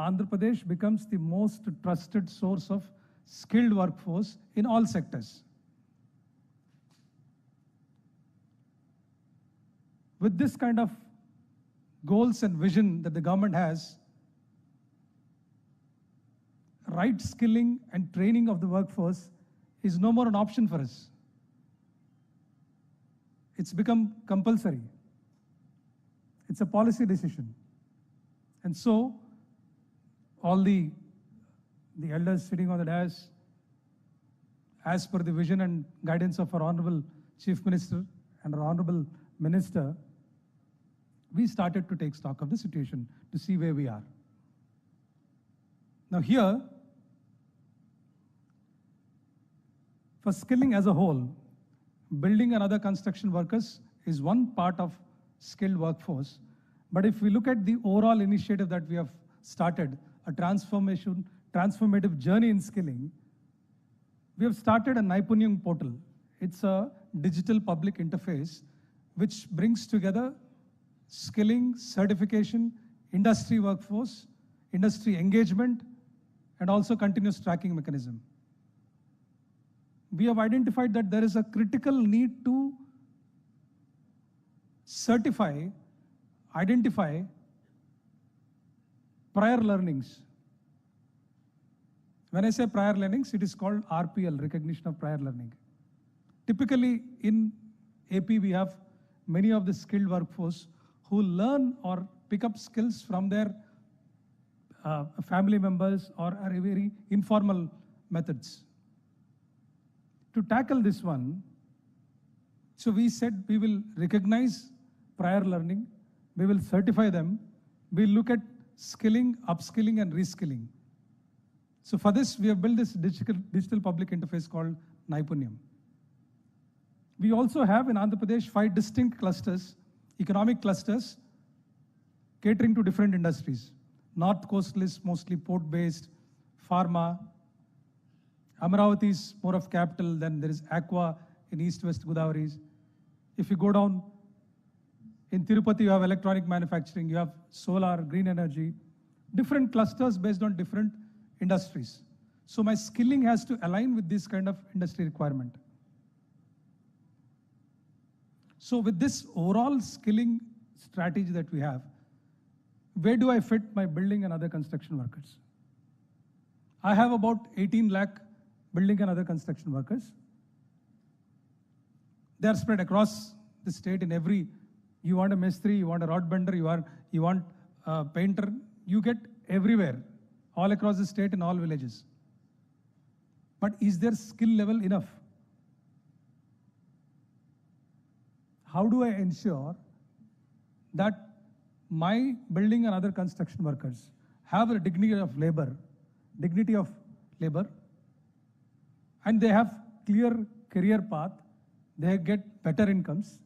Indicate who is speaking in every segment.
Speaker 1: Andhra Pradesh becomes the most trusted source of skilled workforce in all sectors. With this kind of goals and vision that the government has, right skilling and training of the workforce is no more an option for us. It's become compulsory. It's a policy decision. And so, all the elders sitting on the dais, as per the vision and guidance of our Honorable Chief Minister and our Honorable Minister, we started to take stock of the situation to see where we are. Now here, for skilling as a whole, building and other construction workers is one part of skilled workforce. But if we look at the overall initiative that we have started, a transformative journey in skilling, we have started a Naipunyam portal. It's a digital public interface which brings together skilling, certification, industry workforce, industry engagement, and also continuous tracking mechanism. We have identified that there is a critical need to identify prior learnings. When I say prior learnings, it is called RPL, recognition of prior learning. Typically in AP, we have many of the skilled workforce who learn or pick up skills from their family members or are very informal methods. To tackle this one, so we said we will recognize prior learning, we will certify them, we'll look at skilling, upskilling and reskilling. So for this, we have built this digital public interface called Naipunyam. We also have in Andhra Pradesh 5 distinct clusters, economic clusters, catering to different industries. North coastal is mostly port-based, pharma. Amaravati is more of capital, then there is aqua in east-west Godawaris. If you go down, in Tirupati you have electronic manufacturing, you have solar, green energy, different clusters based on different industries. So my skilling has to align with this kind of industry requirement. So with this overall skilling strategy that we have, where do I fit my building and other construction workers? I have about 18 lakh building and other construction workers. They are spread across the state in every, you want a mestri, you want a rod bender, you want a painter, you get everywhere, all across the state in all villages. But is their skill level enough? How do I ensure that my building and other construction workers have a dignity of labor, and they have clear career path, they get better incomes,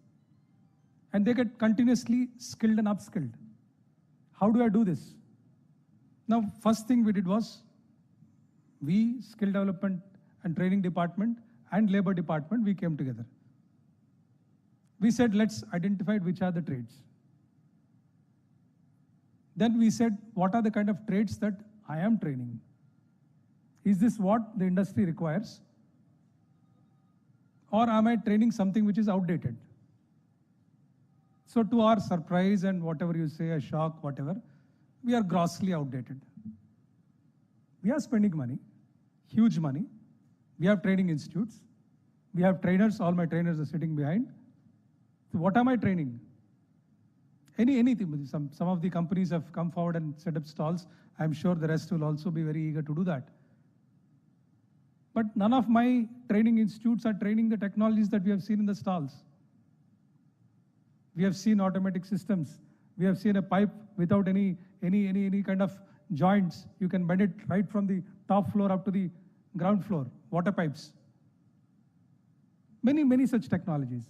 Speaker 1: and they get continuously skilled and upskilled? How do I do this? Now, first thing we did was, we, skill development and training department and labor department, we came together. We said, let's identify which are the trades. Then we said, what are the kind of trades that I am training? Is this what the industry requires? Or am I training something which is outdated? So to our surprise and whatever you say, a shock, whatever, we are grossly outdated. We are spending money, huge money. We have training institutes. We have trainers, all my trainers are sitting behind. So what am I training? Anything. Some of the companies have come forward and set up stalls. I'm sure the rest will also be very eager to do that. But none of my training institutes are training the technologies that we have seen in the stalls. We have seen automatic systems. We have seen a pipe without any kind of joints. You can bend it right from the top floor up to the ground floor, water pipes. Many such technologies.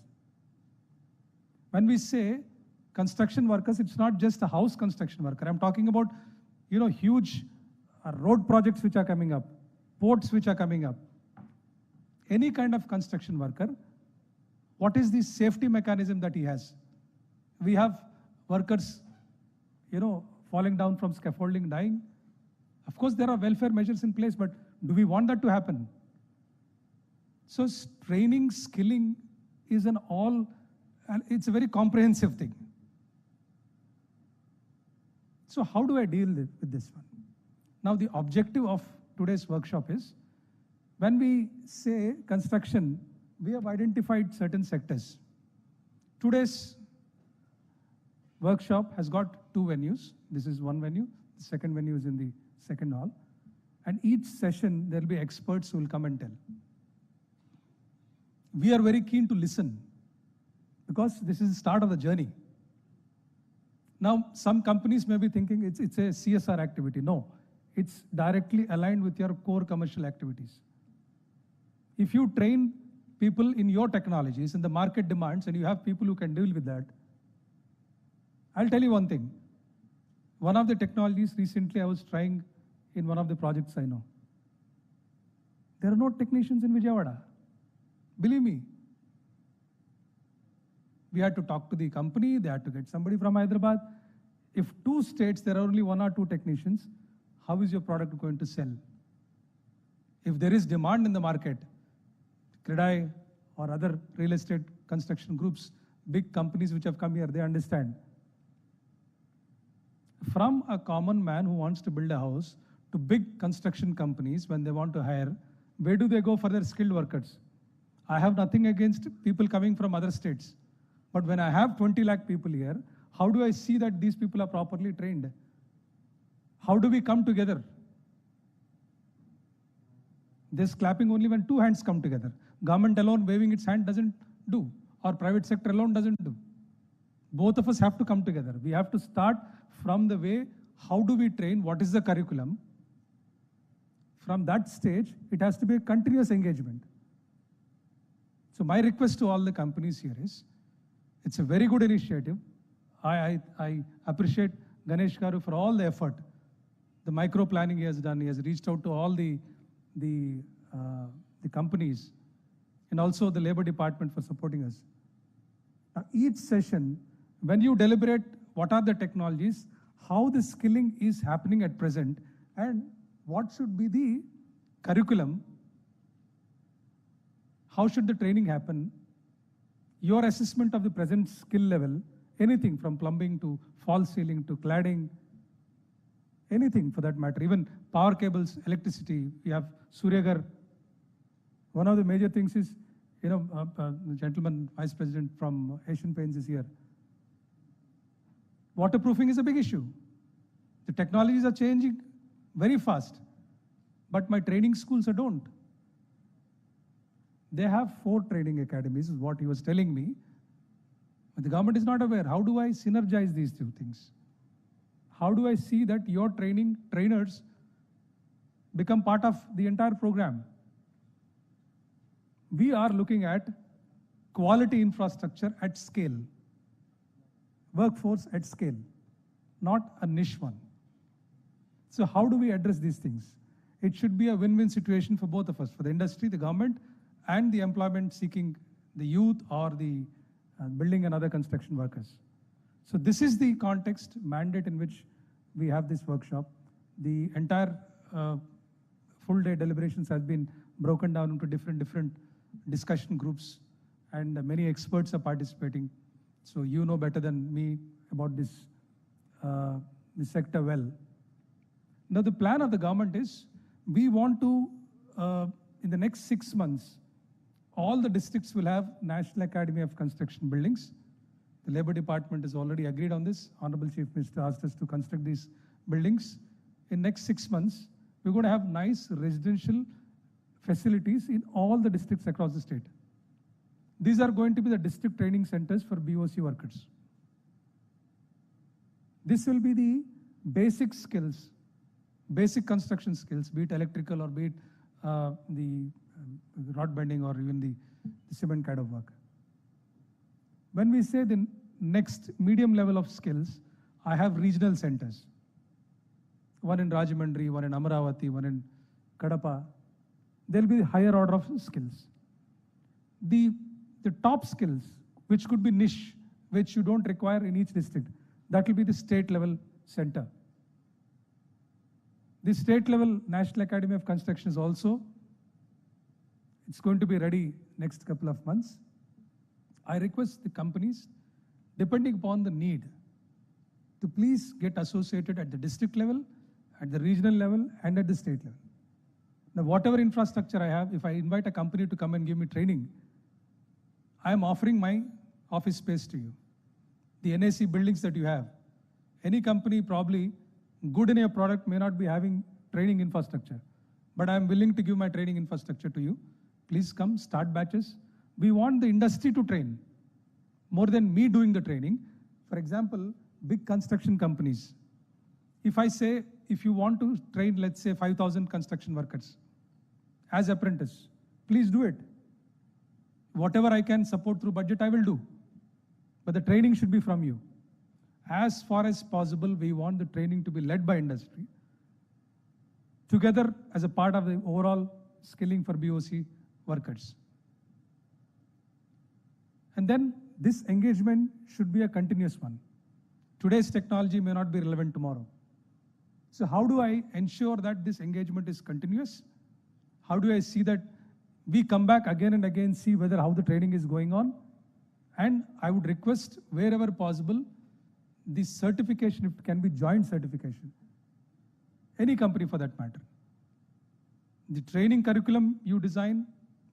Speaker 1: When we say construction workers, it's not just a house construction worker. I'm talking about, huge road projects which are coming up, ports which are coming up. Any kind of construction worker, what is the safety mechanism that he has? We have workers, falling down from scaffolding, dying. Of course, there are welfare measures in place, but do we want that to happen? So training, skilling is an all, and it's a very comprehensive thing. So how do I deal with this one? Now, the objective of today's workshop is, when we say construction, we have identified certain sectors. Today's workshop has got two venues. This is one venue. The second venue is in the second hall. And each session, there will be experts who will come and tell. We are very keen to listen because this is the start of the journey. Now, some companies may be thinking it's a CSR activity. No, it's directly aligned with your core commercial activities. If you train people in your technologies and the market demands, and you have people who can deal with that, I'll tell you one thing. One of the technologies recently I was trying in one of the projects I know. There are no technicians in Vijayawada. Believe me. We had to talk to the company, they had to get somebody from Hyderabad. If two states, there are only one or two technicians, how is your product going to sell? If there is demand in the market, Credai or other real estate construction groups, big companies which have come here, they understand. From a common man who wants to build a house to big construction companies, when they want to hire, where do they go for their skilled workers? I have nothing against people coming from other states. But when I have 20 lakh people here, how do I see that these people are properly trained? How do we come together? This clapping only when two hands come together. Government alone waving its hand doesn't do, or private sector alone doesn't do. Both of us have to come together. We have to start from the way, how do we train, what is the curriculum? From that stage, it has to be a continuous engagement. So my request to all the companies here is, it's a very good initiative. I appreciate Ganesh Garu for all the effort. The micro planning he has done, he has reached out to all the companies, and also the labor department for supporting us. Now, each session, when you deliberate what are the technologies, how the skilling is happening at present, and what should be the curriculum, how should the training happen, your assessment of the present skill level, anything from plumbing to false ceiling to cladding, anything for that matter, even power cables, electricity, we have Suryagar. One of the major things is, the gentleman, Vice President from Asian Paints is here. Waterproofing is a big issue. The technologies are changing very fast, but my training schools don't. They have 4 training academies, is what he was telling me. But the government is not aware. How do I synergize these two things? How do I see that your trainers become part of the entire program? We are looking at quality infrastructure at scale, workforce at scale, not a niche one. So how do we address these things? It should be a win-win situation for both of us, for the industry, the government, and the employment seeking, the youth or the building and other construction workers. So this is the context, mandate in which we have this workshop. The entire full day deliberations has been broken down into different discussion groups, and many experts are participating. So you know better than me about this sector well. Now the plan of the government is, we want to, in the next 6 months, all the districts will have National Academy of Construction buildings. The Labor Department has already agreed on this. Honorable Chief Minister asked us to construct these buildings. In next 6 months, we're going to have nice residential facilities in all the districts across the state. These are going to be the district training centers for BOC workers. This will be the basic skills, basic construction skills, be it electrical or be it the rod bending or even the cement kind of work. When we say the next medium level of skills, I have regional centers. One in Rajahmundry, one in Amaravati, one in Kadapa. There'll be the higher order of skills. The top skills, which could be niche, which you don't require in each district, that will be the state level center. The state level National Academy of Construction is also, it's going to be ready next couple of months. I request the companies, depending upon the need, to please get associated at the district level, at the regional level, and at the state level. Now, whatever infrastructure I have, if I invite a company to come and give me training, I am offering my office space to you. The NAC buildings that you have, any company probably good in your product may not be having training infrastructure, but I am willing to give my training infrastructure to you. Please come, start batches. We want the industry to train more than me doing the training. For example, big construction companies. If I say, if you want to train, let's say 5,000 construction workers as apprentice, please do it. Whatever I can support through budget, I will do. But the training should be from you. As far as possible, we want the training to be led by industry, together as a part of the overall skilling for BOC workers. And then this engagement should be a continuous one. Today's technology may not be relevant tomorrow. So how do I ensure that this engagement is continuous? How do I see that we come back again and again, see whether how the training is going on? And I would request wherever possible, this certification, if it can be joint certification, any company for that matter. The training curriculum you design,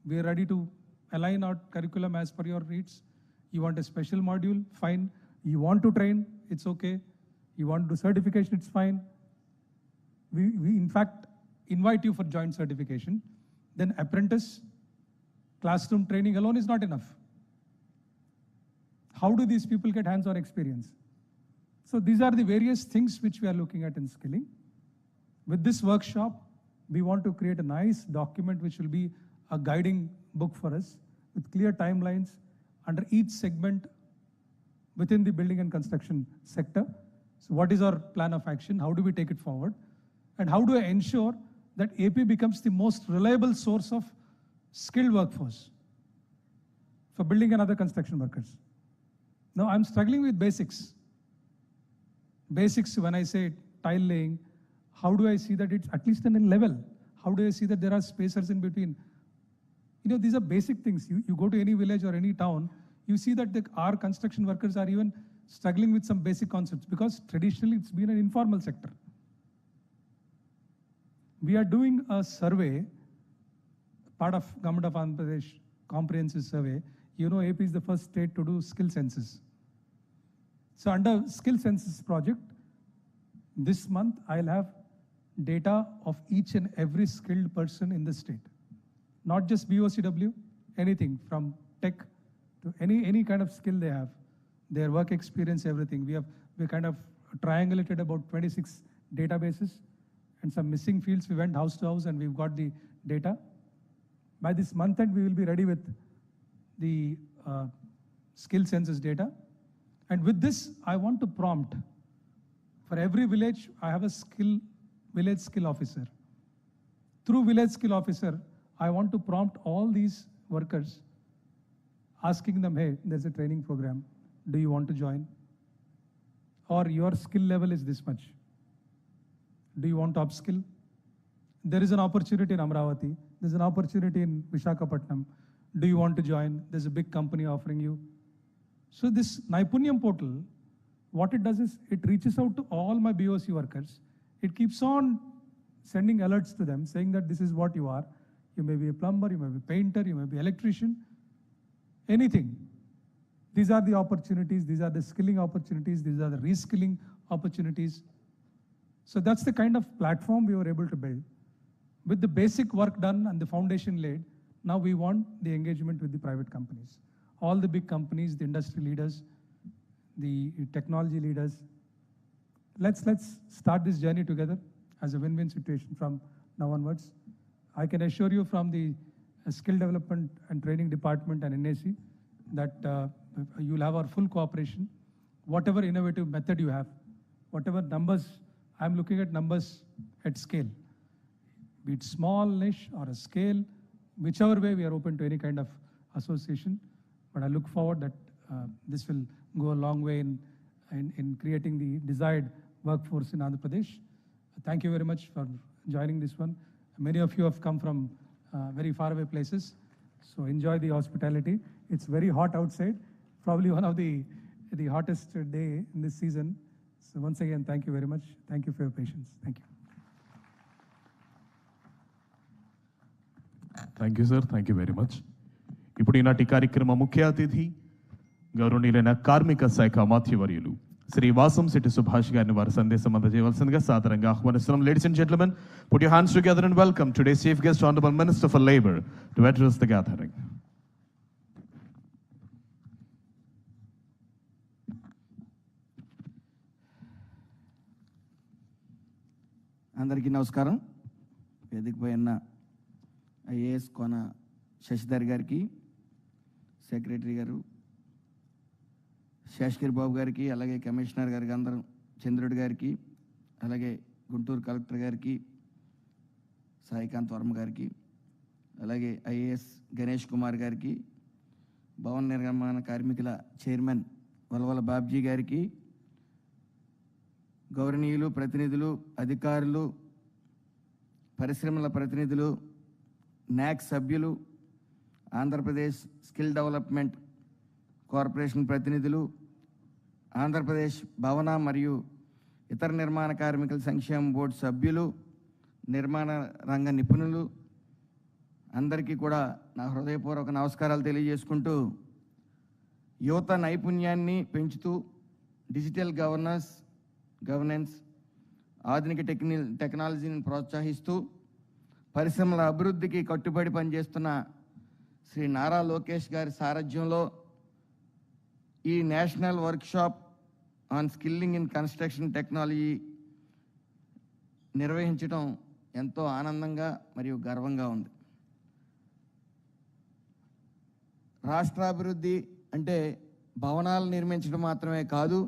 Speaker 1: we are ready to align our curriculum as per your needs. You want a special module, fine. You want to train, it's okay. You want to do certification, it's fine. We in fact invite you for joint certification. Then apprentice, classroom training alone is not enough. How do these people get hands-on experience? So these are the various things which we are looking at in skilling. With this workshop, we want to create a nice document which will be a guiding book for us with clear timelines under each segment within the building and construction sector. So what is our plan of action? How do we take it forward? And how do I ensure that AP becomes the most reliable source of skilled workforce for building and other construction workers? Now I'm struggling with basics. Basics, when I say tile laying, how do I see that it's at least in a level? How do I see that there are spacers in between? You know, these are basic things. You go to any village or any town, you see that our construction workers are even struggling with some basic concepts because traditionally it's been an informal sector. We are doing a survey, part of Government of Andhra Pradesh comprehensive survey. You know, AP is the first state to do skill census. So under skill census project, this month I'll have data of each and every skilled person in the state. Not just BOCW, anything from tech to any kind of skill they have, their work experience, everything. We kind of triangulated about 26 databases and some missing fields. We went house to house and we've got the data. By this month end, we will be ready with the skill census data. And with this, I want to prompt. For every village, I have a village skill officer. Through village skill officer, I want to prompt all these workers, asking them, hey, there's a training program. Do you want to join? Or your skill level is this much. Do you want to upskill? There is an opportunity in Amravati. There's an opportunity in Visakhapatnam. Do you want to join? There's a big company offering you. So this Naipunyam portal, what it does is it reaches out to all my BOC workers. It keeps on sending alerts to them saying that this is what you are. You may be a plumber, you may be a painter, you may be an electrician, anything. These are the opportunities, these are the skilling opportunities, these are the reskilling opportunities. So that's the kind of platform we were able to build. With the basic work done and the foundation laid, now we want the engagement with the private companies. All the big companies, the industry leaders, the technology leaders. Let's start this journey together as a win-win situation from now onwards. I can assure you from the skill development and training department and NAC that you'll have our full cooperation. Whatever innovative method you have, whatever numbers, I'm looking at numbers at scale. Be it small, niche, or a scale, whichever way we are open to any kind of association. But I look forward that this will go a long way in creating the desired workforce in Andhra Pradesh. Thank you very much for joining this one. Many of you have come from very far away places, so enjoy the hospitality. It's very hot outside, probably one of the hottest day in this season. So once again, thank you very much. Thank you for your patience. Thank you.
Speaker 2: Thank you sir, thank you very much. ఇప్పుడు ఈనాటి కార్యక్రమ ముఖ్య అతిథి గౌరవనీయులైన కార్మిక శాఖ మాధ్యవర్యులు శ్రీ వాసంశెట్టి సుభాష్ గారిని వారి సందేశం అందజేయవలసిందిగా సాదరంగా ఆహ్వానిస్తున్నాం. Ladies and gentlemen, put your hands together and welcome today's chief guest honourable minister for labour to address the gathering.
Speaker 3: అందరికీ నమస్కారం. వేదికపైన ఐఏఎస్ కోన శశిధర్ గారికి, సెక్రటరీ గారు శేషగిరి బాబు గారికి, అలాగే కమిషనర్ గారికి, అందరం చంద్రుడి గారికి, అలాగే గుంటూరు కలెక్టర్ గారికి, సాయికాంత్ వర్మ గారికి, అలాగే ఐఏఎస్ గణేష్ కుమార్ గారికి, భవన నిర్మాణ కార్మికుల చైర్మన్ వలవల బాబ్జీ గారికి, గౌరవనీయులు, ప్రతినిధులు, అధికారులు, పరిశ్రమల ప్రతినిధులు, నాక్ సభ్యులు, ఆంధ్రప్రదేశ్ స్కిల్ డెవలప్మెంట్ కార్పొరేషన్ ప్రతినిధులు, ఆంధ్రప్రదేశ్ భవన మరియు ఇతర నిర్మాణ కార్మికుల సంక్షేమ బోర్డు సభ్యులు, నిర్మాణ రంగ నిపుణులు అందరికీ కూడా నా హృదయపూర్వక నమస్కారాలు తెలియజేసుకుంటూ, యువత నైపుణ్యాన్ని పెంచుతూ డిజిటల్ గవర్నెన్స్, ఆధునిక టెక్నాలజీని ప్రోత్సహిస్తూ పరిశ్రమల అభివృద్ధికి కట్టుబడి పనిచేస్తున్న శ్రీ నారా లోకేష్ గారి సారథ్యంలో ఈ national workshop on skilling in construction technology నిర్వహించడం ఎంతో ఆనందంగా మరియు గర్వంగా ఉంది. రాష్ట్రాభివృద్ధి అంటే భవనాలు నిర్మించడం మాత్రమే కాదు,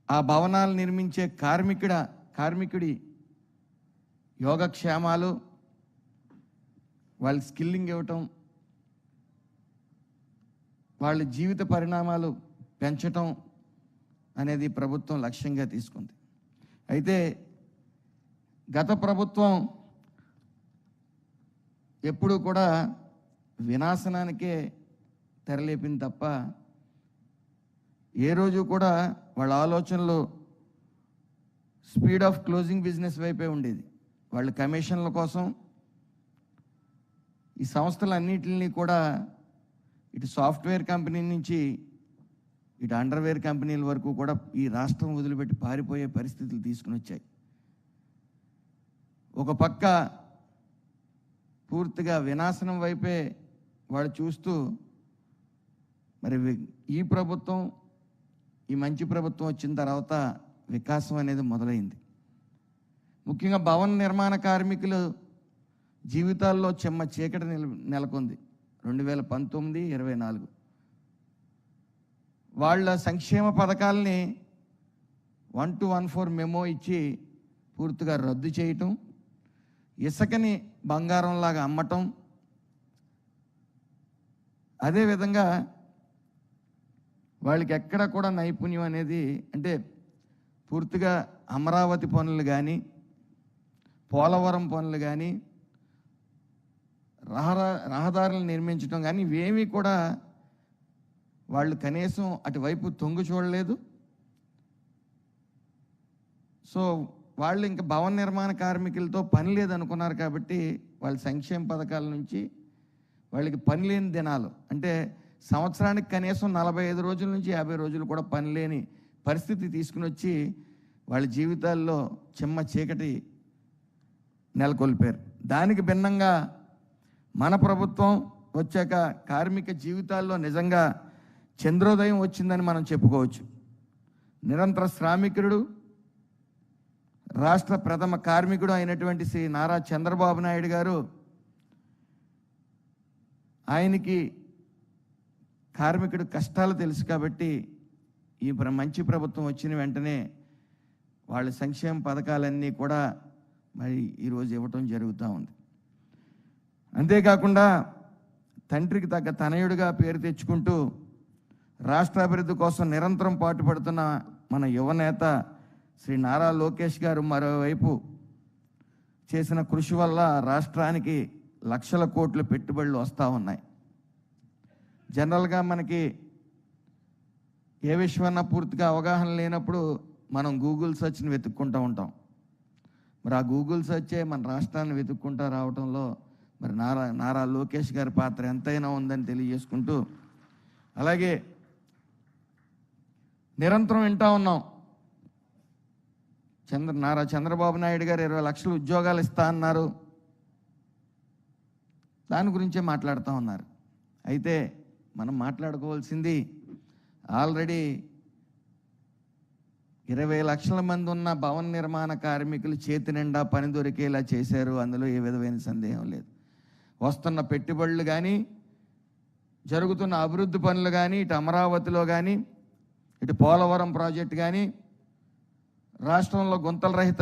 Speaker 3: ఆ భవనాలు నిర్మించే కార్మికుడి యోగక్షేమాలు, వాళ్ళ స్కిల్లింగ్ ఇవ్వటం, వాళ్ళ జీవిత పరిణామాలు పెంచటం అనేది ప్రభుత్వం లక్ష్యంగా తీసుకుంది. అయితే గత ప్రభుత్వం ఎప్పుడూ కూడా వినాశనానికే తెరలేపింది తప్ప ఏ రోజు కూడా వాళ్ళ ఆలోచనలు స్పీడ్ ఆఫ్ క్లోజింగ్ బిజినెస్ వైపే ఉండేది. వాళ్ళ కమిషన్ల కోసం ఈ సంస్థలన్నిటిని కూడా ఇటు సాఫ్ట్వేర్ కంపెనీ నుంచి ఇటు అండర్వేర్ కంపెనీల వరకు కూడా ఈ రాష్ట్రం వదిలిపెట్టి పారిపోయే పరిస్థితులు తీసుకుని వచ్చాయి. ఒక పక్క పూర్తిగా వినాశనం వైపే వాళ్ళు చూస్తూ, మరి ఈ ప్రభుత్వం, ఈ మంచి ప్రభుత్వం వచ్చిన తర్వాత వికాసం అనేది మొదలైంది. ముఖ్యంగా భవన నిర్మాణ కార్మికులు జీవితాల్లో చెమ్మ చీకటి నెలకొంది 2019-24. వాళ్ళ సంక్షేమ పథకాలని 1214 మెమో ఇచ్చి పూర్తిగా రద్దు చేయటం, ఇసుకని బంగారంలాగా అమ్మటం, అదేవిధంగా వాళ్ళకి ఎక్కడ కూడా నైపుణ్యం అనేది, అంటే పూర్తిగా అమరావతి పనులు కానీ, పోలవరం పనులు కానీ, రహదారులు నిర్మించడం కానీ ఇవేమీ కూడా వాళ్ళు కనీసం అటువైపు తొంగు చూడలేదు. సో వాళ్ళు ఇంకా భవన నిర్మాణ కార్మికులతో పని లేదనుకున్నారు కాబట్టి వాళ్ళ సంక్షేమ పథకాల నుంచి వాళ్ళకి పని లేని దినాలు, అంటే సంవత్సరానికి కనీసం 45 రోజుల నుంచి 50 రోజులు కూడా పని లేని పరిస్థితి తీసుకుని వచ్చి వాళ్ళ జీవితాల్లో చెమ్మ చీకటి నెలకొల్పారు. దానికి భిన్నంగా మన ప్రభుత్వం వచ్చాక కార్మిక జీవితాల్లో నిజంగా చంద్రోదయం వచ్చిందని మనం చెప్పుకోవచ్చు. నిరంతర శ్రామికుడు, రాష్ట్ర ప్రథమ కార్మికుడు అయినటువంటి శ్రీ నారా చంద్రబాబు నాయుడు గారు, ఆయనకి కార్మికుడు కష్టాలు తెలుసు కాబట్టి ఈ మంచి ప్రభుత్వం వచ్చిన వెంటనే వాళ్ళ సంక్షేమ పథకాలన్నీ కూడా మరి ఈరోజు ఇవ్వటం జరుగుతూ ఉంది. అంతేకాకుండా తండ్రికి తగ్గ తనయుడిగా పేరు తెచ్చుకుంటూ రాష్ట్రాభివృద్ధి కోసం నిరంతరం పాటుపడుతున్న మన యువనేత శ్రీ నారా లోకేష్ గారు మరోవైపు చేసిన కృషి వల్ల రాష్ట్రానికి లక్షల కోట్ల పెట్టుబడులు వస్తూ ఉన్నాయి. జనరల్గా మనకి ఏ విషయమన్నా పూర్తిగా అవగాహన లేనప్పుడు మనం గూగుల్ సెర్చ్ని వెతుక్కుంటూ ఉంటాం. మరి ఆ గూగుల్ సెర్చే మన రాష్ట్రాన్ని వెతుక్కుంటూ రావడంలో మరి నారా లోకేష్ గారి పాత్ర ఎంతైనా ఉందని తెలియజేసుకుంటూ, అలాగే నిరంతరం వింటూ ఉన్నాం నారా చంద్రబాబు నాయుడు గారు 20 లక్షల ఉద్యోగాలు ఇస్తా అన్నారు. దాని గురించే మాట్లాడుతూ ఉన్నారు. అయితే మనం మాట్లాడుకోవాల్సింది ఆల్రెడీ 20 లక్షల మంది ఉన్న భవన నిర్మాణ కార్మికులు చేతి నిండా పని దొరికేలా చేశారు. అందులో ఏ విధమైన సందేహం లేదు. వస్తున్న పెట్టుబడులు కానీ, జరుగుతున్న అభివృద్ధి పనులు కానీ, ఇటు అమరావతిలో కానీ, ఇటు పోలవరం ప్రాజెక్టు కానీ, రాష్ట్రంలో గుంతల రహిత